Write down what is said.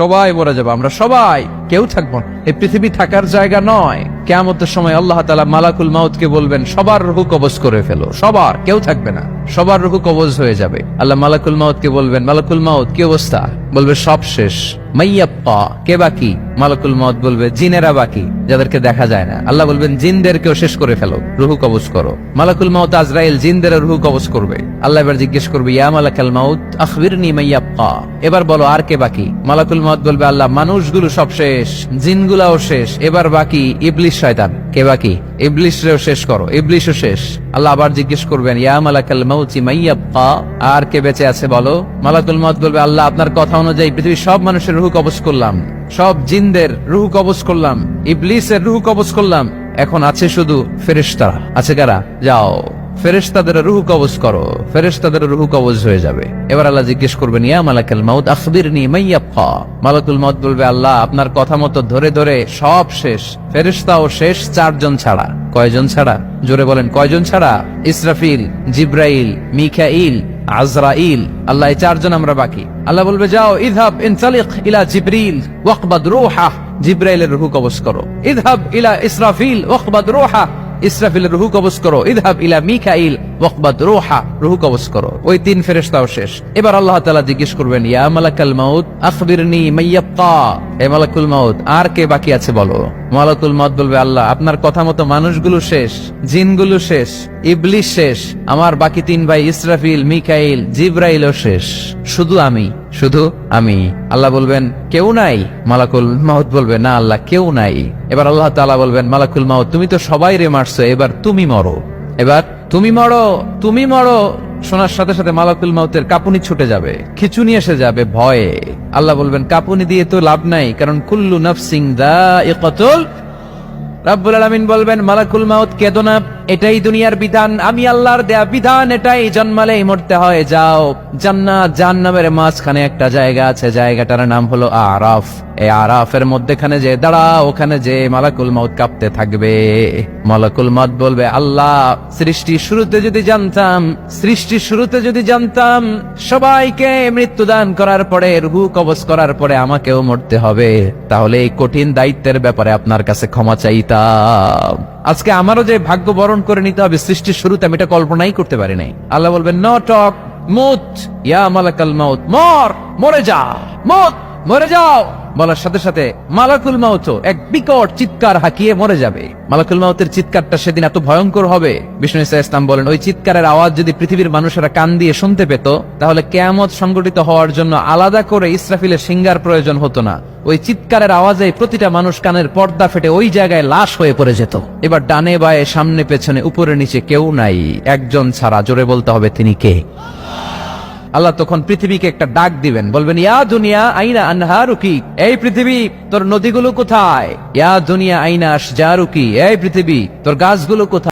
সবাই মরে যাবো, আমরা সবাই, কেউ থাকবো না। এই পৃথিবী থাকার জায়গা নয়। কিয়ামতের সময় আল্লাহ তাআলা মালাকুল মাউতকে বলবেন, সবার রূহ কবজ করে ফেলো, সবার, কেউ থাকবে না, সবার রূহ কবজ হয়ে যাবে। আল্লাহ মালাকুল মাউতকে বলবেন, মালাকুল মাউত কি অবস্থা? বলবে সব শেষ। মাইয়াপ্পা, কে বাকি? মালাকুল মাউত বলবে জিনেরা বাকি, যাদেরকে দেখা যায় না। আল্লাহ বলবেন জিনদেরকেও শেষ করে ফেলো, রূহ কবজ করো। মালাকুল মাউত আজরাইল জিনদের রূহ কবজ করবে। আল্লাহ এবার জিজ্ঞেস করবে, ইয়া মালাকাল মাউত আখবিরনি মাইয়াপ্পা, এবার বলো আর কে বাকি? মালাকুল মাউত বলবে, আল্লাহ মানুষগুলো সব শেষ, জিনগুলাও শেষ, এবার বাকি ইবলিস শয়তান। কে বাকি? ইবলিসরেও শেষ করো, ইবলিসও শেষ। আল্লাহ আবার জিজ্ঞেস করবেন, ইয়া মালাকাল মাউতি মাইয়াপ্পা, আর কে বেঁচে আছে বলো? মালাকুল মাউত বলবে, আল্লাহ আপনার কথা অনুযায়ী পৃথিবীর সব মানুষের রূহ কবজ করলাম, সব জিনদের রূহ কবজ করলাম, ইবলিসের রূহ কবজ করলাম, এখন আছে শুধু ফেরেশতারা। আছে কারা? যাও ফেরেশতাদের রূহ কবজ করো। ফেরেশতাদের রূহ কবজ হয়ে যাবে। এবার আল্লাহ জিজ্ঞেস করবেন, ইয়া মালাকাল মাউত আখবিরনি মাইয়াপ্পা। মালাকুল মাউত বলবে, আল্লাহ আপনার কথা মতো ধরে ধরে সব শেষ, ফেরেশতাও শেষ, 4 জন ছাড়া। কয়জন ছাড়া? জোরে বলেন, কয়জন ছাড়া? ইসরাফিল, জিব্রাইল, মিকাইল, আজরাইল। আল্লাহ এই 4 জন আমরা বাকি। আল্লাহ বলবে, যাও ইযহাব ইনতালিক ইলা জিবরিল ওয়াকবাদ রূহাহ, জিব্রাইলের রূহ কবজ করো। ইযহাব ইলা ইসরাফিল ওয়াকবাদ রূহাহ, ইসরাফিলের রূহ কবজ করো। ইযহাব ইলা মিকাইল ওয়াকবাদ রূহা, রূহ কবজ করো। ওই 3 ফেরেশতাও শেষ। এবার আল্লাহ তাআলা জিজ্ঞেস করবেন, ইয়া মালাকাল মাউত আখবিরনি মাইয়াপ্পা, হে মালাকুল মাউত আর কে বাকি আছে বলো? মালাকুল মাউত বলবে, আল্লাহ আপনার কথা মতো মানুষগুলো শেষ, জিনগুলো শেষ, ইবলিস শেষ, আমার বাকি 3 ভাই ইসরাফিল, মিকাইল, জিব্রাইলও শেষ, শুধু আমি, শুধু আমি। আল্লাহ বলবেন, কেউ নাই? মালাকুল মাউত বলবে, না আল্লাহ কেউ নাই। এবার আল্লাহ তাআলা বলবেন, মালাকুল মাউত তুমি তো সবাই রে মারছো, এবার তুমি মরো, এবার তুমি মরো, তুমি মরো। শোনার সাথে সাথে মালাকুল মাউতের কাঁপুনি ছুটে যাবে, খিঁচুনি এসে যাবে ভয়ে। আল্লাহ বলবেন, কাঁপুনি দিয়ে তো লাভ নাই, কারণ কুল্লু নাফসিন যায়িকাতুল। রাব্বুল আলামিন বলবেন, মালাকুল মাউত কেঁদো না, এটাই দুনিয়ার বিধান, আমি আল্লাহর দেয়া বিধান, এটাই, জন্মালেই মরতে হয়। যাও, জান্নাত জাহান্নামের মাঝখানে একটা জায়গা আছে, জায়গাটার নাম হলো আরাফ। এই আরাফের মধ্যখানে যে দাঁড়াও, ওখানে যে মালাকুল মাউত কাঁপতে থাকবে। মালাকুল মাউত বলবে, আল্লাহ সৃষ্টির শুরুতে যদি জানতাম, সৃষ্টির শুরুতে যদি জানতাম সবাইকে মৃত্যুদান করার পরে, রূহ কবজ করার পরে আমাকেও মরতে হবে, তাহলে এই কঠিন দায়িত্বের ব্যাপারে আপনার কাছে ক্ষমা চাইতাম। আজকে আমারও যে ভাগ্য বরণ করে নিতে হবে সৃষ্টির শুরুতে, আমি এটা কল্পনাই করতে পারি নাই। আল্লাহ বলবেন, নো টক, মুত ইয়া মালাকাল মাউত, মর, মরে যা, মুত, মরে যাও। বলার সাথে সাথে মালাকুল মাউত এক বিকট চিৎকার হাঁকিয়ে মরে যাবে। মালাকুল মাউতের চিৎকারটা সেদিন এত ভয়ঙ্কর হবে, বিষ্ণু ইসা ইসলাম বলেন, ওই চিৎকারের আওয়াজ যদি পৃথিবীর মানুষেরা কান দিয়ে শুনতে পেত, তাহলে কিয়ামত সংগঠিত হওয়ার জন্য আলাদা করে ইসরাফিলের সিঙ্গার প্রয়োজন হতো না। ওই চিৎকারের আওয়াজে প্রতিটা মানুষ কানের পর্দা ফেটে ওই জায়গায় লাশ হয়ে পড়ে যেত। এবার ডানে বায়ে সামনে পেছনে উপরে নিচে কেউ নাই, একজন ছাড়া। জোরে বলতে হবে, তিনি কে? আল্লাহ তখন পৃথিবীকে একটা ডাক দিবেন, বলবেন, ইয়া দুনিয়া আইনা আনহারুকি, এই পৃথিবী তোর নদীগুলো কোথায়? ইয়া দুনিয়া আইনা আশজারুকি, এই পৃথিবী তোর গাছগুলো কোথায়?